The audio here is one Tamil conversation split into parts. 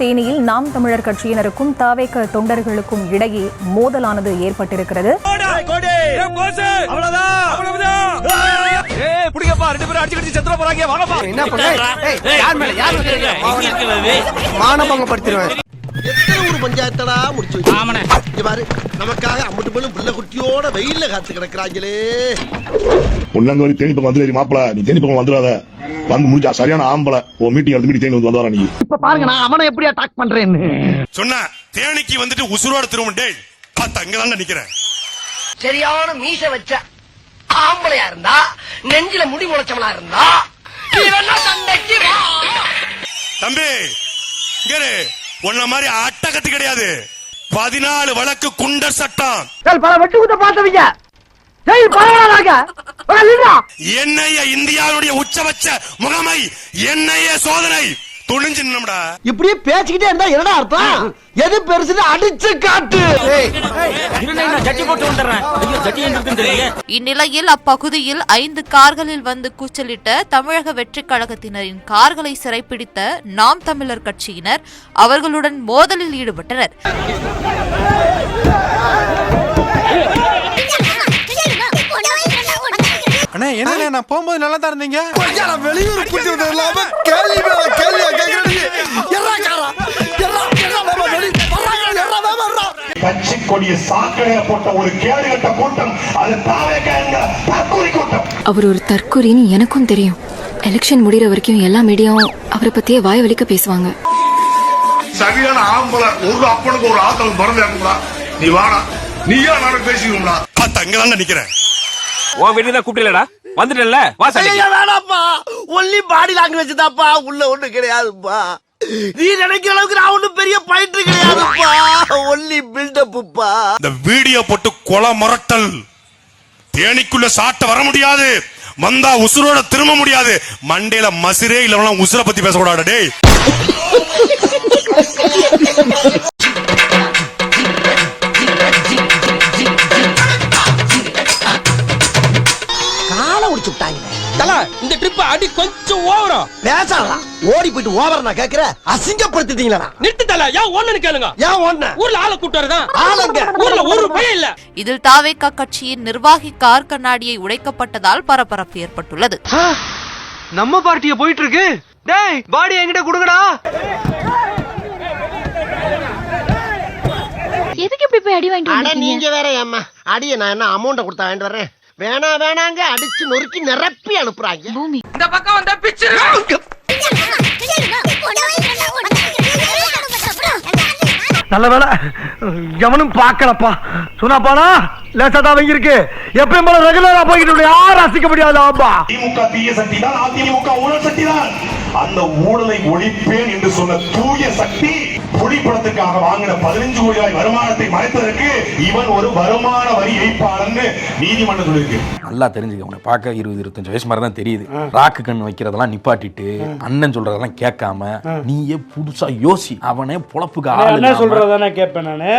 தேனியில் நாம் தமிழர் கட்சியினருக்கும் தவேக தொண்டர்களுக்கும் இடையே மோதலானது ஏற்பட்டிருக்கிறது. பஞ்சாயத்தடா முடிச்சு நமக்காக அம்பட்டு பெண்ணும் பிள்ளை குட்டியோட வெயில்ல காத்து கிடக்குறாங்களே. பொன்னங்கவரி தேனி பக்கம் வந்து மாப்பிள, நீ தேனி பக்கம் வந்துடாத, வந்து முடிஞ்சா சரியான ஆம்பளை மீட்டிங் எடுத்து மீட்டிங் தேனி வந்து வந்தாரா. நீ இப்ப பாருங்க நான் அவனை எப்படி அட்டாக் பண்றேன்னு சொன்ன. தேனிக்கு வந்துட்டு உசுரோட திரும்ப டேய் அங்கதான் நிக்கிறேன். சரியான மீச வச்ச ஆம்பளையா இருந்தா, நெஞ்சில முடி முளைச்சவளா இருந்தா சண்டைக்கு தம்பி உன்ன மாதிரி அட்டகத்து கிடையாது. 14 வழக்கு குண்டர் சட்டம். பல வெட்டு குத்த பார்த்தவங்க என்னைய இந்தியாவுடைய உச்சபட்ச முகமை என்னைய சோதனை துணிஞ்சு நின்னம்டா. இப்படியே பேசிக்கிட்டே இருந்தா என்னடா அர்த்தம்? எது பெருசுன்னு அடிச்சு காட்டு. இந்நிலையில் அப்பகுதியில் 5 கார்களில் வந்து கூச்சலிட்ட தமிழக வெற்றிக் கழகத்தினரின் கார்களை சிறைப்பிடித்த நாம் தமிழர் கட்சியினர் அவர்களுடன் மோதலில் ஈடுபட்டனர். என்ன நான் போகும்போது நல்லா தான் இருந்தீங்க. வெளியூர் கட்சி கொடிய சாக்கடைய போட்ட ஒரு கேடுகட்ட கூட்டம் அது தற்கொலை கூட்டம். அவர் ஒரு தற்கொலைன்னு எனக்கும் தெரியும். எலெக்ஷன் முடிகிற வரைக்கும் எல்லா மீடியாவும் அவரை பத்தியே வாய் வலிக்க பேசுவாங்க. சரியான ஆம்பளை ஒரு அப்பனுக்கு ஒரு ஆத்தம் பிறந்தா நீ வாடா, நீயா நானும் பேசிக்கணும்டா. அங்கதான் நிக்கிறேன். உன் வீட்டுல கூப்பிடலடா, வந்துட்டல வேணாப்பா. ஒன்லி பாடி லாங்குவேஜ் தான்ப்பா, உள்ள ஒண்ணு கிடையாதுப்பா. நீ நினைக்கிற அளவுக்கு நான் ஒண்ணும் பெரிய பயிற்று கிடையாதுப்பா. ஒன்லி பில்டப்புப்பா. இந்த வீடியோ போட்டு கொலை மிரட்டல். தேனிக்குள்ள சாட்ட வர முடியாது, வந்தா உசுரோட திரும்ப முடியாது. மண்டையில மசிரே இல்ல உசுரை பத்தி பேசக்கூடாது. டேய் இந்த ட்ரிப் அடி கொஞ்சம் ஓவரா பேசலாம். ஓடி போயிட்டு ஓவர் நான் கேக்குற, அசிங்கப்படுத்திட்டீங்களா? நிறுத்து தல. ஏன் ஒண்ணு கேளுங்க. ஏன் ஒண்ணு? ஊர்ல ஆளை கூட்டுறதான் ஆளுங்க ஊர்ல ஒரு பயம் இல்ல. இதில் தவேக கட்சியின் நிர்வாகி கார் கண்ணாடியை உடைக்கப்பட்டதால் பரபரப்பு ஏற்பட்டுள்ளது. நம்ம பார்ட்டிய போயிட்டு இருக்கு. டேய் பாடி என்கிட்ட கொடுங்கடா. எதுக்கு இப்படி போய் அடி வாங்கிட்டு வந்தீங்க? நீங்க வேற ஏம்மா அடிய நான் என்ன அமௌண்ட் கொடுத்தா வாங்கிட்டு வரேன். வேணாங்க அடிச்சு நொறுக்கி நிரப்பி அனுப்புறாங்க. இந்த பக்கம் வந்தா பிச்சு. நல்ல வேலை எவனும் பாக்கலப்பா. சொன்னாப்பானா லேசாதான் வாங்கி இருக்கு. எப்பயும் போல ரெகுலரா போய்கிட்டு யாரும் ரசிக்க முடியாது. திமுக தீய சக்தி தான், அதிமுக ஊழல் சக்தி தான். அந்த ஊழலை ஒழிப்பேன் என்று சொன்ன தூய சக்தி புலிப்படத்துக்காக வாங்கின 15 கோடி ரூபாய் வருமானத்தை மறைத்ததற்கு இவன் ஒரு வருமான வரி ஏய்ப்பாளன் நீதிமன்றம் சொல்லிருக்கு. நல்லா தெரிஞ்சுக்க, உன்னை பார்க்க 20-25 வயசு மாதிரி தான் தெரியுது. ராக்கு கண் வைக்கிறதெல்லாம் நிப்பாட்டிட்டு அண்ணன் சொல்றதெல்லாம் கேட்காம நீயே புதுசா யோசி. அவனே பொழப்புக்கு அண்ணன் சொல்றதானே கேட்பேன் நானு.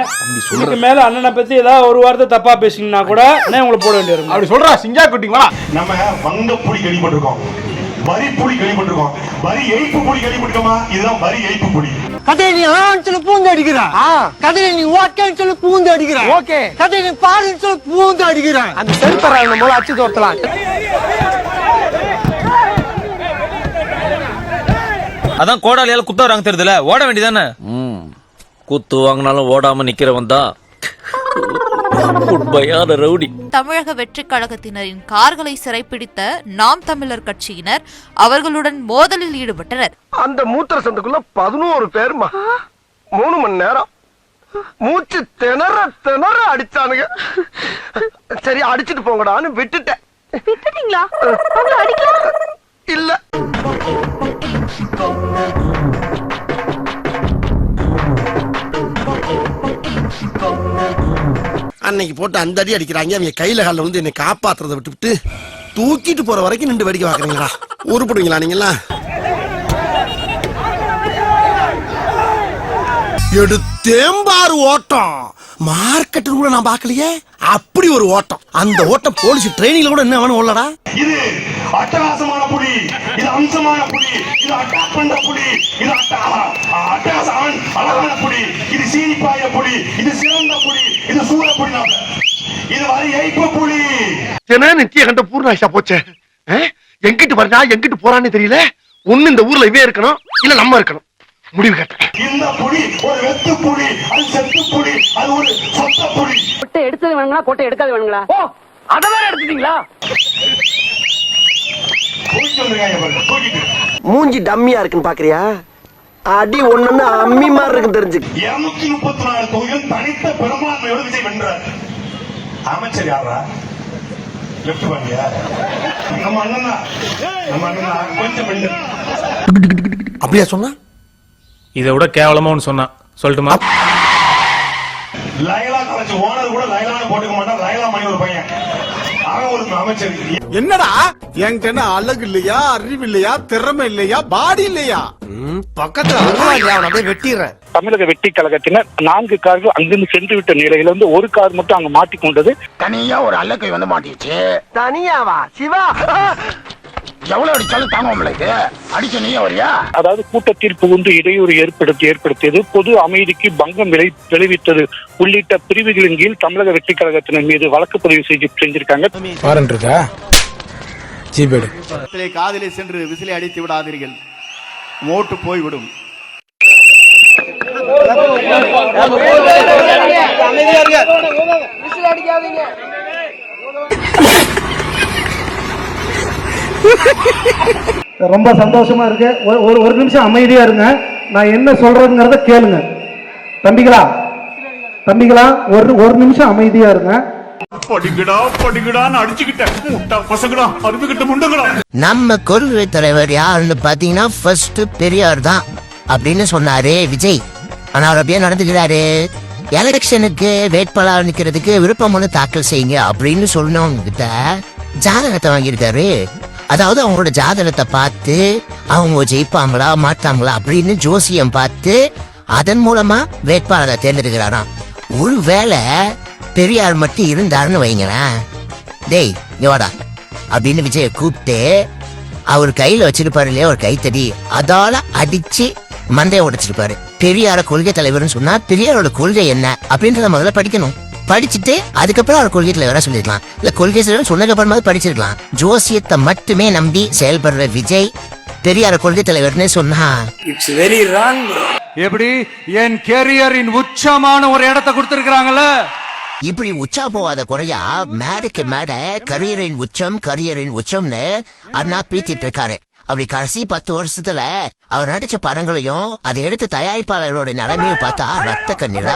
இதுக்கு மேல அண்ணனை பத்தி ஏதாவது ஒரு வார்த்தை தப்பா பேசிங்கன்னா கூட அண்ணன் உங்களை போட வேண்டிய வரும். அப்படி சொல்றா சிங்கா குட்டிங்களா. நம்ம வங்க புலி கேள்விப்பட்டிருக்கோம், வரி புலி கேள்விப்பட்டிருக்கோம், வரி ஏய்ப்பு புலி கேள்விப்பட்டிருக்கோமா? இதுதான் வரி ஏய்ப்பு புலி. கதையை நீ ஆன்னு பூந்து அடிக்கிறா, கதையை நீ ஓகேன்னு சொல்லி பூந்து அடிக்கிறா, ஓகே கதையை நீ பாருன்னு சொல்லி பூந்து அடிக்கிறா. அந்த செல்பரான மூலம் அச்சு தோர்த்தலாம். அதான் கோடாலியால குத்த வராங்க தெரியுதுல, ஓட வேண்டியதானே. குத்து வாங்கினாலும் ஓடாம நிக்கிறவன் தான் உண்மையான ரவுடி. தமிழக வெற்றிக் கழகத்தினரின் கார்களை சிறைப்பிடித்த நாம் தமிழர் கட்சியினர் அவர்களுடன் மோதலில் ஈடுபட்டனர். அந்த மூத்திர சந்துக்குள்ள 11 பேருமா 3 மணி நேரம் மூச்சு திணற அடிச்சானுங்க. சரி அடிச்சிட்டு போங்கடான்னு விட்டுட்டேன். விட்டுட்டீங்களா? அடிக்கலாம் இல்ல. அன்னைக்கு போட்டு அந்த அடி அடிக்கிறாங்க. அவங்க கையில கால வந்து என்னை காப்பாத்துறதை விட்டுவிட்டு தூக்கிட்டு போற வரைக்கும் நின்று வேடிக்கை பாக்குறீங்களா? உருப்படுவீங்களா நீங்களா? எடுத்தேம்பாரு ஓட்டம். மார்க்கெட்டு கூட நான் பாக்கலையே. அப்படி ஒரு ஓட்டம். அந்த ஓட்டம் போலீஸ் ட்ரைனிங்ல கூட என்ன வேணும் ஓடலடா. இது அட்டகாசமான புலி. இது அம்சமான புலி, இது அட்டாக் பண்ற புலி, இது அட்டகாசம் அழகான புலி, இது சீனிப்பாய புலி, இது சிறந்த புலி, இது சூர புலி, இது வரை ஏய்ப்ப புலி. நிச்சய கண்ட பூர்ணாயிஷா போச்சே. எங்கிட்டு வர்றா எங்கிட்டு போறான்னு தெரியல. ஒண்ணு இந்த ஊர்ல இவே இருக்கணும், இல்ல நம்ம இருக்கணும். முடிவு கேட்டேன். இந்த புலி ஒரு வெத்து புலி, அது செத்து புலி, அது ஒரு சொத்த புலி. கொட்டை எடுத்தது வேணுங்களா, கொட்டை எடுக்காது வேணுங்களா? ஓ, அத வேற எடுத்துட்டீங்களா? மூஞ்சி டம்மியா இருக்குன்னு பாக்குறியா? அடி ஒண்ணு அம்மி மாதிரி இருக்கு தெரிஞ்சு. 234 தொகுதிகள் தனித்த பெரும்பான்மையோடு விஜய் வென்றார். அமைச்சர் யாரா? லெப்ட் பண்ணியா? நம்ம அண்ணனா கொஞ்சம் வென்று. அப்படியா சொன்னா? இதை விட கேவலமா ஒன்று சொன்னான், சொல்லட்டுமா? லைலா காலேஜ் ஓனர் கூட லைலான்னு போட்டுக்க மாட்டான். லைலா மணி ஒரு பையன், அவன் ஒரு அமைச்சர். என்னடா என்கிட்ட என்ன அழகு இல்லையா, அறிவு இல்லையா, திறமை இல்லையா, பாடி இல்லையா? பக்கத்துல அப்படியே வெட்டிடுறேன். தமிழக வெற்றி கழகத்தினர் 4 கார்கள் அங்கிருந்து சென்று விட்ட நிலையில வந்து ஒரு கார் மட்டும் அங்க மாட்டிக்கொண்டது. தனியா ஒரு அல்லக்கை வந்து மாட்டிடுச்சு. தனியாவா? சிவா எவ்வளவு அடிச்சாலும் தாங்க முடியல. அடிச்ச நீ வரியா? அதாவது கூட்டத்தில் புகுந்து இடையூறு ஏற்படுத்தியது, பொது அமைதிக்கு பங்கம் விளைவித்தது உள்ளிட்ட பிரிவுகளின் கீழ் தமிழக வெற்றி கழகத்தினர் மீது வழக்கு பதிவு செஞ்சிருக்காங்க. காதலை சென்று விசிலை அடித்து விடாதீர்கள், ஓட்டு போய்விடும். ரொம்ப சந்தோஷமா இருக்கு. ஒரு நிமிஷம் அமைதியா இருங்க, நான் என்ன சொல்றேங்கிறத கேளுங்க. தம்பிகளா ஒரு நிமிஷம் அமைதியா இருங்க. படிக்கடான்னு அடிச்சுக்கிட்டேன். முட்டா பசங்கடா, அருமைக்கிட்ட முண்டங்கடா. நம்ம கொள்கை தலைவர் யாருன்னு பாத்தீங்கன்னா ஃபர்ஸ்ட் பெரியார் தான் அப்படின்னு சொன்னாரு விஜய். ஆனா அவர் அப்படியே நடந்துக்கிறாரு. எலெக்ஷனுக்கு வேட்பாளர் நிக்கிறதுக்கு விருப்பமனு தாக்கல் செய்யுங்க அப்படின்னு சொன்னவங்க கிட்ட ஜாதகத்தை வாங்கியிருக்காரு. அதாவது அவங்களோட ஜாதகத்தை பார்த்து அவங்க ஜெயிப்பாங்களா மாட்டாங்களா அப்படின்னு ஜோசியம் பார்த்து அதன் மூலமா வேட்பாளரை தேர்ந்தெடுக்கிறாராம். ஒருவேளை பெரியார் மட்டும் இருந்தாருன்னு வைங்களேன், டேய் இவாடா அப்படின்னு விஜய கூப்பிட்டு அவர் கையில வச்சிருப்பாரு இல்லையா ஒரு கைத்தடி, அதால அடிச்சு மண்டையை உடைச்சிருப்பாரு. பெரியார கொள்கை தலைவர்னு சொன்னா பெரியாரோட கொள்கை என்ன அப்படின்றத முதல்ல படிக்கணும். படிச்சுட்டு அதுக்கப்புறம் அவர் கொள்கை தலைவரா சொல்லிருக்கலாம், இல்ல கொள்கை தலைவர் சொன்னதுக்கு அப்புறமா படிச்சிருக்கலாம். ஜோசியத்தை மட்டுமே நம்பி செயல்படுற விஜய் பெரியார கொள்கை தலைவர்னு சொன்னா இட்ஸ் வெரி ராங். எப்படி என் கேரியரின் உச்சமான ஒரு இடத்தை கொடுத்திருக்காங்கல்ல. இப்படி உச்சா போவாத குறையா மேடைக்கு மேடை கரியரின் உச்சம்னு அண்ணா பீத்திட்டு இருக்காரு. அப்படி கடைசி 10 வருஷத்துல அவர் நடிச்ச படங்களையும் அதை எடுத்து தயாரிப்பாளர்களோட நிலைமையும் பார்த்தா ரத்த கண்ணீரா.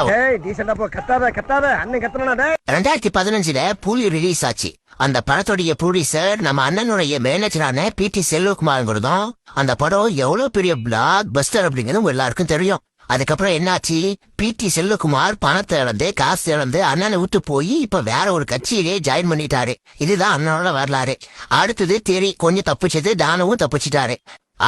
2015 புலி ரிலீஸ் ஆச்சு. அந்த படத்துடைய ப்ரொடியூசர் நம்ம அண்ணனுடைய மேனேஜரான PT செல்வகுமார்ங்கிறதும் அந்த படம் எவ்வளவு பெரிய பிளாக் பஸ்டர் அப்படிங்கிறதும் எல்லாருக்கும் தெரியும். அதுக்கப்புறம் என்னாச்சு, PT செல்வகுமார் பணத்தை இழந்து காசு இழந்து அண்ணனை விட்டு போய் இப்ப வேற ஒரு கட்சியிலே ஜாயின் பண்ணிட்டாரு. இதுதான் அண்ணனோட வரலாறு. அடுத்தது தெரி கொஞ்சம் தப்பிச்சது, தானவும் தப்பிச்சிட்டாரு.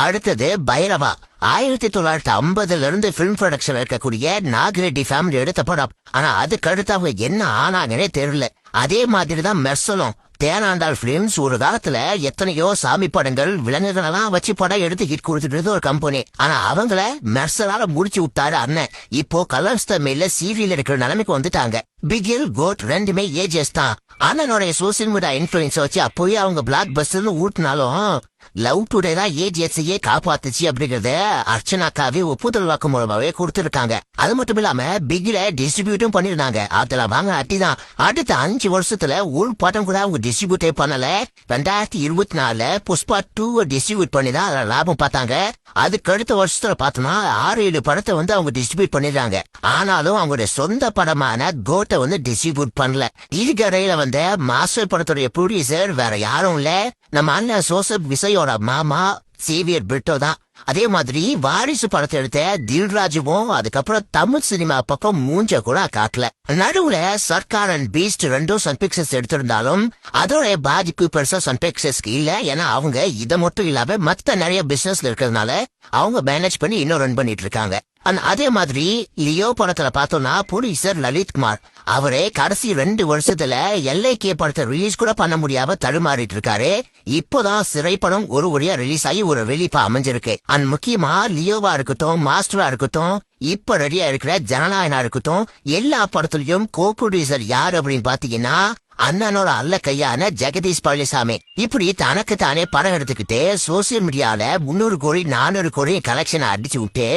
அடுத்தது பைரவா 1950 இருந்து பிலிம் ப்ரொடக்ஷன்ல இருக்கக்கூடிய நாகரெட்டி ஃபேமிலி எடுத்த படம். ஆனா அதுக்கு அடுத்து அவங்க என்ன ஆனாங்கன்னே தெரியல. அதே மாதிரிதான் மெர்சலும் தேனாண்டாள் பிலிம்ஸ் ஒரு காலத்துல எத்தனையோ சாமி படங்கள் விலங்குகளெல்லாம் வச்சு படம் எடுத்து ஹிட் கொடுத்துட்டு ஒரு கம்பெனி. ஆனா அவங்கள மெர்சலால முடிச்சு விட்டாரு அண்ணன். இப்போ கலர்ஸ் தமிழ்ல சீரியல் இருக்கிற நிலைமைக்கு வந்துட்டாங்க. பிகில் கோட் ரெண்டுமே ஏஜஸ் தான். அண்ணனுடைய சோசியல் மீடியா இன்ஃபுளுன்ஸ் வச்சு அப்போயே அவங்க பிளாக் பஸ்டர்னு ஊட்டினாலும் லவ் டுடே தான் ஏஜிஎஸ்ஐயே காப்பாத்துச்சு அப்படிங்கறத அர்ச்சனாக்காவே ஒப்புதல் வாக்கு மூலமாவே கொடுத்திருக்காங்க. அது மட்டும் இல்லாம பிகில டிஸ்ட்ரிபியூட்டும் பண்ணிருந்தாங்க. அதுல வாங்க அட்டிதான். அடுத்த 5 வருஷத்துல ஒரு படம் கூட அவங்க டிஸ்ட்ரிபியூட்டே பண்ணல. 2024 புஷ்பா 2 டிஸ்ட்ரிபியூட் பண்ணி தான் அதுல லாபம் பார்த்தாங்க. அதுக்கு அடுத்த வருஷத்துல பார்த்தோம்னா 6-7 படத்தை வந்து அவங்க டிஸ்ட்ரிபியூட் பண்ணிடுறாங்க. ஆனாலும் அவங்களுடைய சொந்த படமான கோட்டை வந்து டிஸ்ட்ரிபியூட் பண்ணல. இதுக்கரையில வந்த மாஸ்டர் படத்துடைய ப்ரொடியூசர் வேற யாரும் இல்ல, நம்ம அண்ணன் ஜோசப் விசயோட மாமா சேவியர் பிரிட்டோ தான். அதே மாதிரி வாரிசு படத்தை எடுத்த தில்ராஜுவும் அதுக்கப்புறம் தமிழ் சினிமா பக்கம் மூஞ்ச கூட காட்டல. நடுவுல Sarkar and Beast 2 Sun Pictures எடுத்திருந்தாலும் அதோட பாதிப்பு பெருசா சன் பிக்சர்ஸ்க்கு இல்ல. ஏன்னா அவங்க இதை மட்டும் இல்லாம மத்த நிறைய பிசினஸ்ல இருக்கிறதுனால அவங்க மேனேஜ் பண்ணி இன்னும் ரன் பண்ணிட்டு இருக்காங்க. அதே மாதிரி லியோ படத்துல பார்த்தோம்னா ப்ரொடியூசர் லலித்குமார் அவரே கடைசி 2 வருஷத்துல LAK படத்தை ரிலீஸ் கூட பண்ண முடியாம தடுமாறிட்டு இருக்காரு. இப்போதான் சிறை படம் ஒரு வழியா ரிலீஸ் ஆகி ஒரு வெளிப்பா அமைஞ்சிருக்கு. முக்கியமா லியோவா இருக்கட்டும், மாஸ்டரா இருக்கட்டும், இப்ப ரெடியா இருக்கிற ஜனநாயகனா இருக்கட்டும், எல்லா படத்துலயும் கோ ப்ரொடியூசர் யார் அப்படின்னு பாத்தீங்கன்னா அண்ணனோட அல்ல கையான ஜெகதீஷ் பழனிசாமி. இப்படி தனக்கு தானே படம் எடுத்துக்கிட்டு சோசியல் மீடியால 300 கோடி 400 கோடி கலெக்ஷன் அடிச்சு விட்டு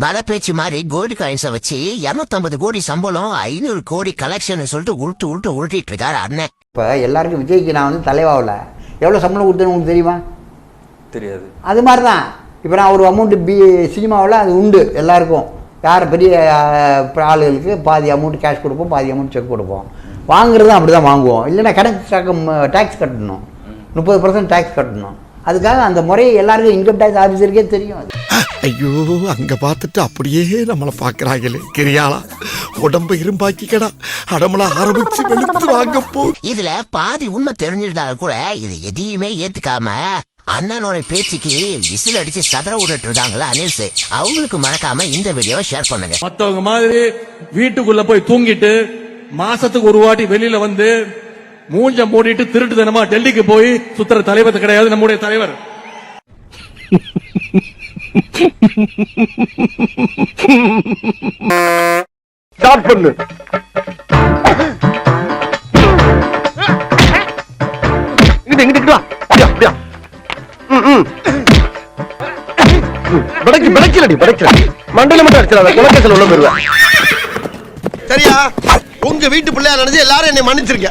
மலை பேச்சு மாதிரி கோல்டு காயின்ஸ வச்சு 250 கோடி சம்பளம் 500 கோடி கலெக்ஷன் சொல்லிட்டு உருட்டிட்டு இருக்காரு அண்ணன். இப்ப எல்லாருக்கும் விஜய்க்கு நான் வந்து தலைவாவில் எவ்வளவு சம்பளம் கொடுத்தேன்னு உங்களுக்கு தெரியுமா? தெரியாது. அது மாதிரிதான் இப்ப நான் ஒரு அமௌண்ட் சினிமாவில் அது உண்டு எல்லாருக்கும். யார் பெரிய ஆளுகளுக்கு பாதி அமௌண்ட் கேஷ் கொடுப்போம், பாதி அமௌண்ட் செக் கொடுப்போம். வாங்குறது அப்படிதான் வாங்குவோம். இல்லைன்னா டேக்ஸ் கட்டணும், 30% டேக்ஸ் கட்டணும். அதுக்காக அந்த முறையை எல்லாருக்கும் இன்கம் டேக்ஸ் ஆஃபீஸருக்கே தெரியும். ஐயோ அங்க பார்த்துட்டு அப்படியே நம்மள பாக்குறாங்களே கிரியாளா உடம்ப இரும்பாக்கிக்கடா அடமலா ஆரம்பிச்சு வெளுத்து வாங்க போ. இதுல பாதி உண்மை தெரிஞ்சிருந்தாலும் கூட இது எதையுமே ஏத்துக்காம அண்ணனோட பேச்சுக்கு விசில் அடிச்சு சதற விட்டுட்டு இருக்காங்களா அனில்ஸ், அவங்களுக்கு மறக்காம இந்த வீடியோவை ஷேர் பண்ணுங்க. மத்தவங்க மாதிரி வீட்டுக்குள்ள போய் தூங்கிட்டு மாசத்துக்கு ஒரு வாட்டி வெளியில வந்து மூஞ்ச மூடிட்டு திருட்டுத்தனமா டெல்லிக்கு போய் சுத்துற தலைவர் கிடையாது நம்முடைய தலைவர். ஸ்டார்ட் பண்ணு. இங்கிட்டு வா. அப்படியா படைக்கல மண்டல மட்டும் அடிச்சிடாத, குலக்கேசல் உள்ள போயிருவேன். சரியா? உங்க வீட்டு பிள்ளையா நினைச்சு எல்லாரும் என்னை மன்னிச்சிருக்க.